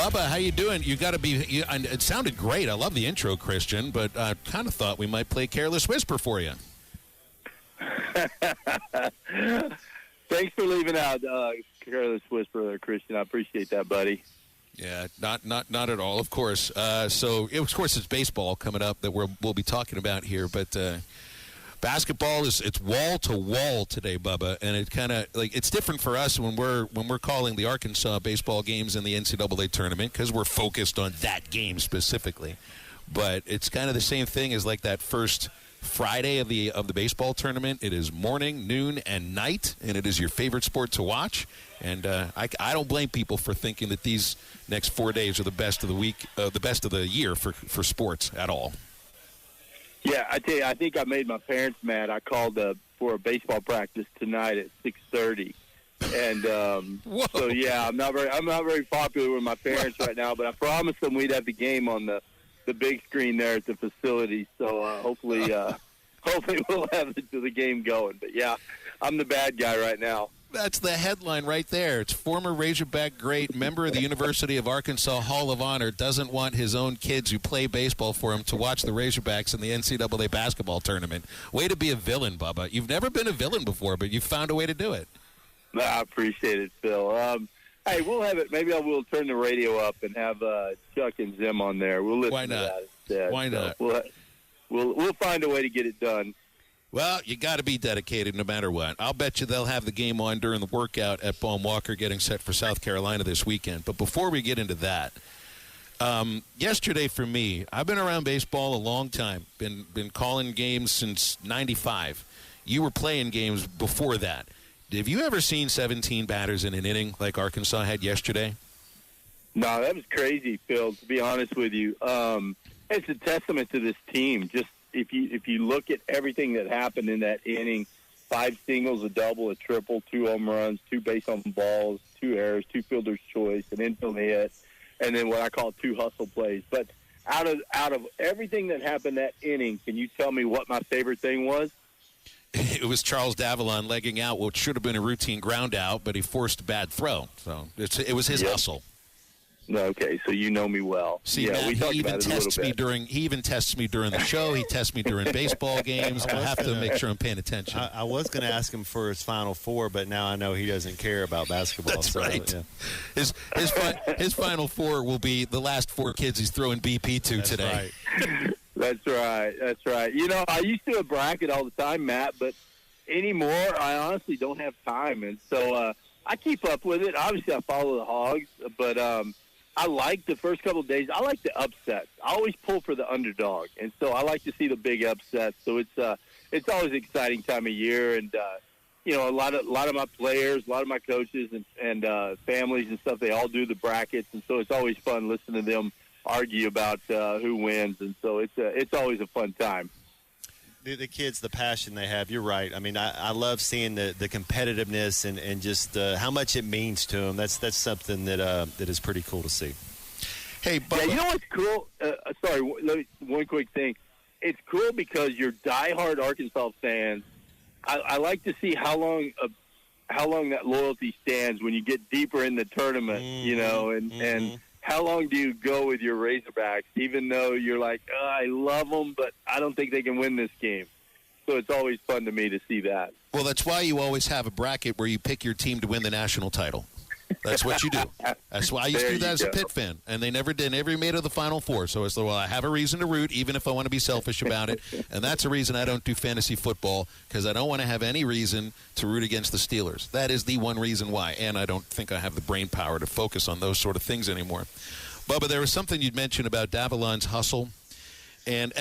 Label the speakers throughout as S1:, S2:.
S1: Bubba, how you doing? You got to be. And it sounded great. I love the intro, Christian, but I kind of thought we might play Careless Whisper for you.
S2: Thanks for leaving out Careless Whisper, Christian. I appreciate that, buddy.
S1: Yeah, not at all. Of course. Of course, it's baseball coming up that we'll be talking about here, but. Basketball it's wall to wall today, Bubba, and it kind of it's different for us when we're calling the Arkansas baseball games in the NCAA tournament because we're focused on that game specifically. But it's kind of the same thing as like that first Friday of the baseball tournament. It is morning, noon, and night, and it is your favorite sport to watch. And I don't blame people for thinking that these next 4 days are the best of the week, the best of the year for sports at all.
S2: Yeah, I tell you, I think I made my parents mad. I called for a baseball practice tonight at 6:30, and so yeah, I'm not very popular with my parents right now. But I promised them we'd have the game on the big screen there at the facility. So hopefully we'll have the game going. But yeah, I'm the bad guy right now.
S1: That's the headline right there. It's former Razorback great, member of the University of Arkansas Hall of Honor, doesn't want his own kids who play baseball for him to watch the Razorbacks in the NCAA basketball tournament. Way to be a villain, Bubba. You've never been a villain before, but you've found a way to do it.
S2: I appreciate it, Phil. Hey, we'll have it. Maybe I will turn the radio up and have Chuck and Zim on there. We'll listen to that instead.
S1: Why not?
S2: So we'll find a way to get it done.
S1: Well, you got to be dedicated no matter what. I'll bet you they'll have the game on during the workout at Baum Walker getting set for South Carolina this weekend. But before we get into that, yesterday for me, I've been around baseball a long time, been calling games since 95. You were playing games before that. Have you ever seen 17 batters in an inning like Arkansas had yesterday?
S2: No, that was crazy, Phil, to be honest with you. It's a testament to this team. Just if you look at everything that happened in that inning, 5 singles, a double, a triple, 2 home runs, 2 base on balls, 2 errors, 2 fielder's choice, an infield hit, and then what I call 2 hustle plays. But out of everything that happened that inning, can you tell me what my favorite thing was?
S1: It was Charles Davalon legging out what should have been a routine ground out, but he forced a bad throw. So it was his hustle.
S2: Okay, so you know me well.
S1: See,
S2: yeah,
S1: Matt,
S2: we talked about it a little bit.
S1: He even tests me during the show. He tests me during baseball games. I have to make sure I'm paying attention.
S3: I was going to ask him for his Final Four, but now I know he doesn't care about basketball.
S1: That's right. Yeah. His Final Four will be the last 4 kids he's throwing BP to today.
S3: Right.
S2: That's right. You know, I used to bracket all the time, Matt, but anymore I honestly don't have time, and so I keep up with it. Obviously, I follow the Hogs, but I like the first couple of days. I like the upsets. I always pull for the underdog, and so I like to see the big upsets. So it's always an exciting time of year, and you know, a lot of my players, a lot of my coaches, and families and stuff. They all do the brackets, and so it's always fun listening to them argue about who wins, and so it's always a fun time.
S3: The kids, the passion they have, you're right. I mean, I love seeing the competitiveness and just how much it means to them. That's something that is pretty cool to see.
S1: Hey, Bubba.
S2: Yeah, you know what's cool? Sorry, one quick thing. It's cool because you're diehard Arkansas fans. I like to see how long that loyalty stands when you get deeper in the tournament, you know, and how long do you go with your Razorbacks, even though you're like, oh, I love them, but I don't think they can win this game. So it's always fun to me to see that.
S1: Well, that's why you always have a bracket where you pick your team to win the national title. That's what you do. That's why I used to do that as a Pitt fan, and they never did. Never made it to the Final Four. So it's well, I have a reason to root, even if I want to be selfish about it. And that's a reason I don't do fantasy football, because I don't want to have any reason to root against the Steelers. That is the one reason why. And I don't think I have the brain power to focus on those sort of things anymore. Bubba, there was something you'd mentioned about Davalon's hustle, and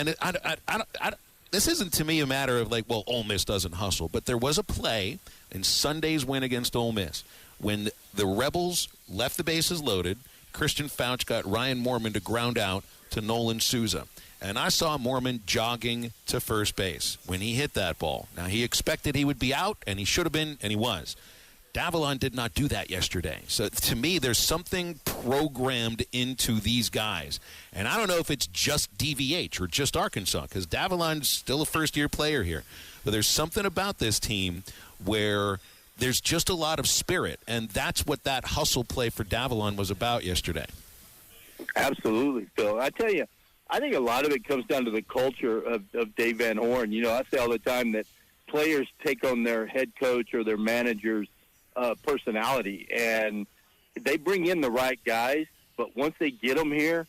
S1: this isn't to me a matter of like, well, Ole Miss doesn't hustle, but there was a play in Sunday's win against Ole Miss when the Rebels left the bases loaded. Christian Fouch got Ryan Moorman to ground out to Nolan Souza. And I saw Moorman jogging to first base when he hit that ball. Now, he expected he would be out, and he should have been, and he was. Davalon did not do that yesterday. So, to me, there's something programmed into these guys. And I don't know if it's just DVH or just Arkansas, because Davalon's still a first-year player here. But there's something about this team where there's just a lot of spirit, and that's what that hustle play for Davalon was about yesterday.
S2: Absolutely, Phil. I tell you, I think a lot of it comes down to the culture of Dave Van Horn. You know, I say all the time that players take on their head coach or their manager's personality, and they bring in the right guys, but once they get them here,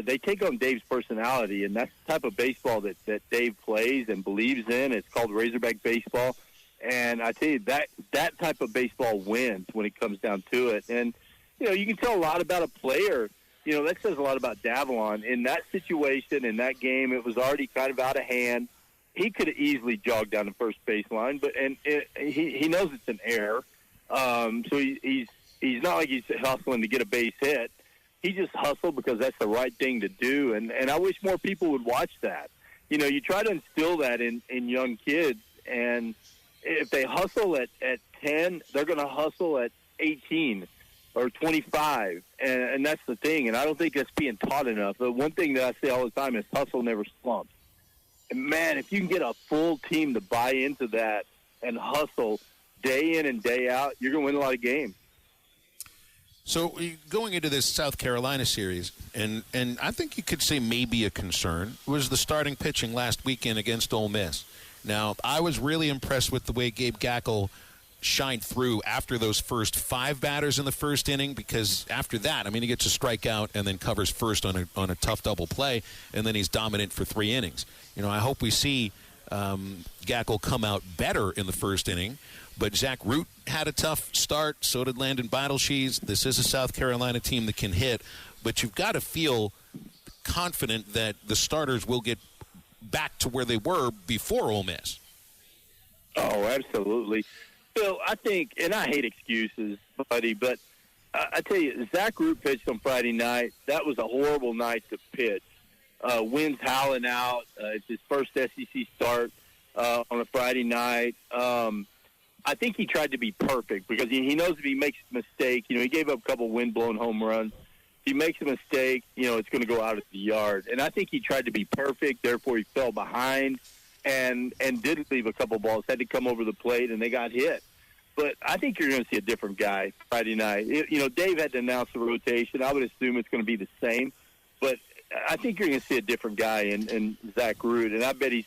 S2: they take on Dave's personality, and that's the type of baseball that Dave plays and believes in. It's called Razorback baseball, and I tell you, that type of baseball wins when it comes down to it. And, you know, you can tell a lot about a player. You know, that says a lot about Davalon. In that situation, in that game, it was already kind of out of hand. He could have easily jogged down the first baseline, but he knows it's an error. So he's not like he's hustling to get a base hit. He just hustled because that's the right thing to do, and I wish more people would watch that. You know, you try to instill that in young kids, and if they hustle at 10, they're going to hustle at 18 or 25, and that's the thing, and I don't think that's being taught enough. But one thing that I say all the time is hustle never slumps. And, man, if you can get a full team to buy into that and hustle day in and day out, you're going to win a lot of games.
S1: So going into this South Carolina series, and I think you could say maybe a concern, was the starting pitching last weekend against Ole Miss. Now, I was really impressed with the way Gabe Gackle shined through after those first 5 batters in the first inning, because after that, I mean, he gets a strikeout and then covers first on a tough double play, and then he's dominant for 3 innings. You know, I hope we see Gackle come out better in the first inning. But Zach Root had a tough start. So did Landon Beidelshees. This is a South Carolina team that can hit. But you've got to feel confident that the starters will get back to where they were before Ole Miss.
S2: Oh, absolutely. Phil, I think, and I hate excuses, buddy, but I tell you, Zach Root pitched on Friday night. That was a horrible night to pitch. Wind's howling out. It's his first SEC start on a Friday night. I think he tried to be perfect because he knows if he makes a mistake, you know, he gave up a couple wind-blown home runs. If he makes a mistake, you know, it's going to go out at the yard. And I think he tried to be perfect, therefore he fell behind and did leave a couple balls, had to come over the plate, and they got hit. But I think you're going to see a different guy Friday night. You know, Dave had to announce the rotation. I would assume it's going to be the same. But I think you're going to see a different guy in Zach Root. And I bet he's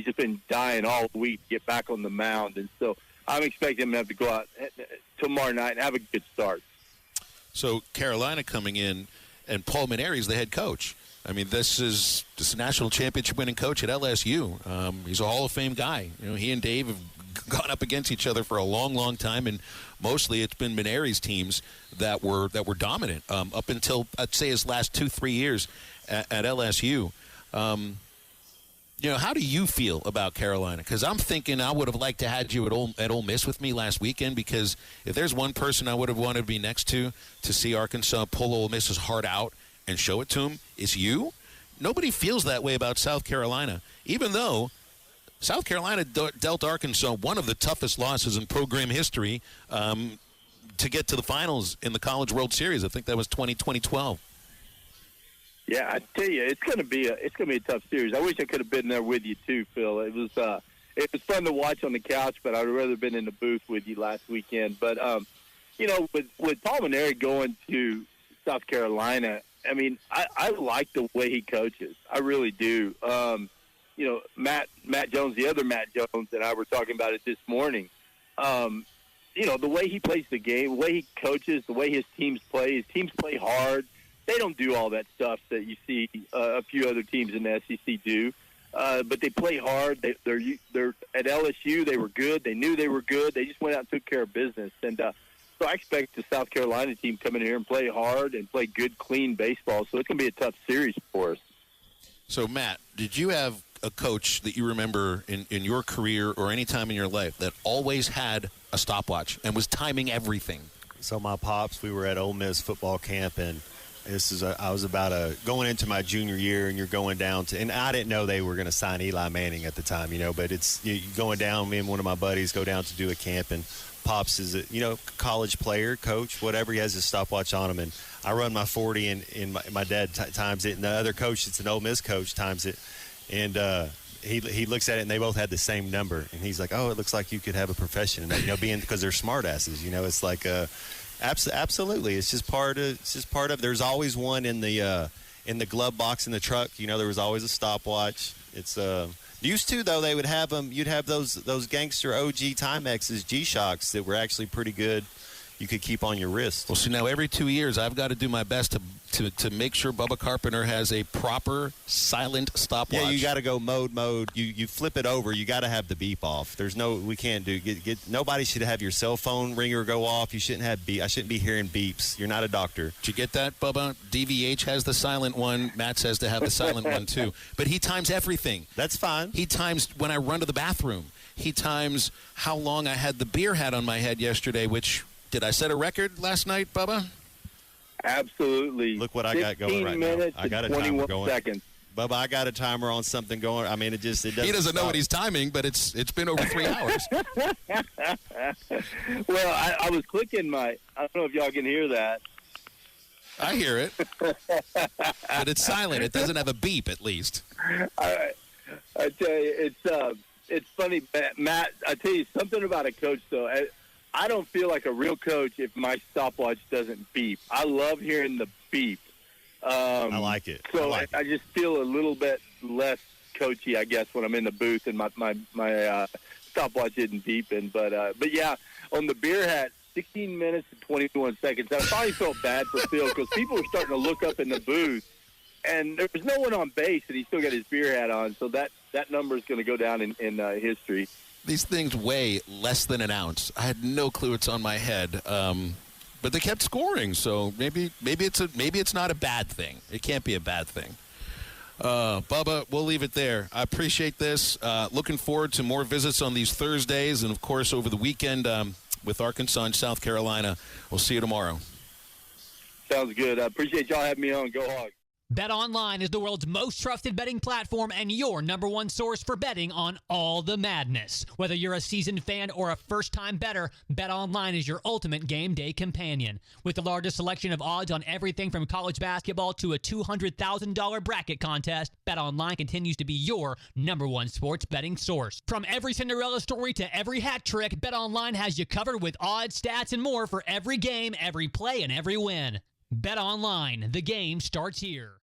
S2: just been dying all week to get back on the mound. And so I'm expecting him to have to go out tomorrow night and have a good start.
S1: So Carolina coming in, and Paul Maneri's the head coach. I mean, this is a national championship winning coach at LSU. He's a Hall of Fame guy. You know, he and Dave have gone up against each other for a long, long time, and mostly it's been Maneri's teams that were dominant up until, I'd say, his last 2-3 years at LSU. You know, how do you feel about Carolina? Because I'm thinking I would have liked to had you at Ole Miss with me last weekend, because if there's one person I would have wanted to be next to see Arkansas pull Ole Miss's heart out and show it to him, is you. Nobody feels that way about South Carolina, even though South Carolina dealt Arkansas one of the toughest losses in program history to get to the finals in the College World Series. I think that was 2012.
S2: Yeah, I tell you, it's going to be a tough series. I wish I could have been there with you too, Phil. It was fun to watch on the couch, but I'd rather been in the booth with you last weekend. But you know, with Paul Maneri going to South Carolina, I mean, I like the way he coaches. I really do. You know, Matt Jones, the other Matt Jones, and I were talking about it this morning. You know, the way he plays the game, the way he coaches, the way his teams play hard. They don't do all that stuff that you see a few other teams in the SEC do, but they play hard. They're at LSU. They were good. They knew they were good. They just went out and took care of business. And so I expect the South Carolina team come in here and play hard and play good, clean baseball. So it's going to be a tough series for us.
S1: So, Matt, did you have a coach that you remember in your career or any time in your life that always had a stopwatch and was timing everything?
S3: So my pops, we were at Ole Miss football camp, and I was about going into my junior year, and you're going down to, and I didn't know they were going to sign Eli Manning at the time, you know, but it's you going down, me and one of my buddies go down to do a camp, and Pops is a college player, coach, whatever, he has his stopwatch on him, and I run my 40, and my dad times it, and the other coach, it's an Ole Miss coach, times it, and he looks at it, and they both had the same number, and he's like, oh, it looks like you could have a profession in that, being because they're smart asses, it's like Absolutely. It's just part of. There's always one in the glove box in the truck. There was always a stopwatch. It's used to, though, they would have them. You'd have those gangster OG Timexes, G-Shocks, that were actually pretty good. You could keep on your wrist.
S1: Well, so now every 2 years, I've got to do my best to make sure Bubba Carpenter has a proper silent stopwatch.
S3: Yeah, you got to go mode. You flip it over. You got to have the beep off. We can't do nobody should have your cell phone ringer go off. You shouldn't have I shouldn't be hearing beeps. You're not a doctor.
S1: Did you get that, Bubba? DVH has the silent one. Matt says to have the silent one too. But he times everything.
S3: That's fine.
S1: He times when I run to the bathroom. He times how long I had the beer hat on my head yesterday, which. Did I set a record last night, Bubba?
S2: Absolutely.
S3: Look what I got going right now. I got a timer going.
S2: Seconds.
S3: Bubba, I got a timer on something going. I mean, it doesn't.
S1: He doesn't
S3: stop.
S1: know what he's timing, but it's been over 3 hours.
S2: Well, I was clicking I don't know if y'all can hear that.
S1: I hear it, but it's silent. It doesn't have a beep, at least.
S2: All right. I tell you, it's funny, Matt. I tell you something about a coach, though. I don't feel like a real coach if my stopwatch doesn't beep. I love hearing the beep.
S3: I like it.
S2: So I just feel a little bit less coachy, I guess, when I'm in the booth and my stopwatch isn't beeping. But yeah, on the beer hat, 16 minutes and 21 seconds. I probably felt bad for Phil because people were starting to look up in the booth, and there was no one on base, and he still got his beer hat on. So that number is going to go down in history.
S1: These things weigh less than an ounce. I had no clue it's on my head, but they kept scoring. So maybe it's not a bad thing. It can't be a bad thing. Bubba, we'll leave it there. I appreciate this. Looking forward to more visits on these Thursdays, and of course over the weekend with Arkansas and South Carolina. We'll see you tomorrow.
S2: Sounds good. I appreciate y'all having me on. Go Hogs.
S4: BetOnline is the world's most trusted betting platform and your number one source for betting on all the madness. Whether you're a seasoned fan or a first-time bettor, BetOnline is your ultimate game day companion. With the largest selection of odds on everything from college basketball to a $200,000 bracket contest, BetOnline continues to be your number one sports betting source. From every Cinderella story to every hat trick, BetOnline has you covered with odds, stats, and more for every game, every play, and every win. BetOnline, the game starts here.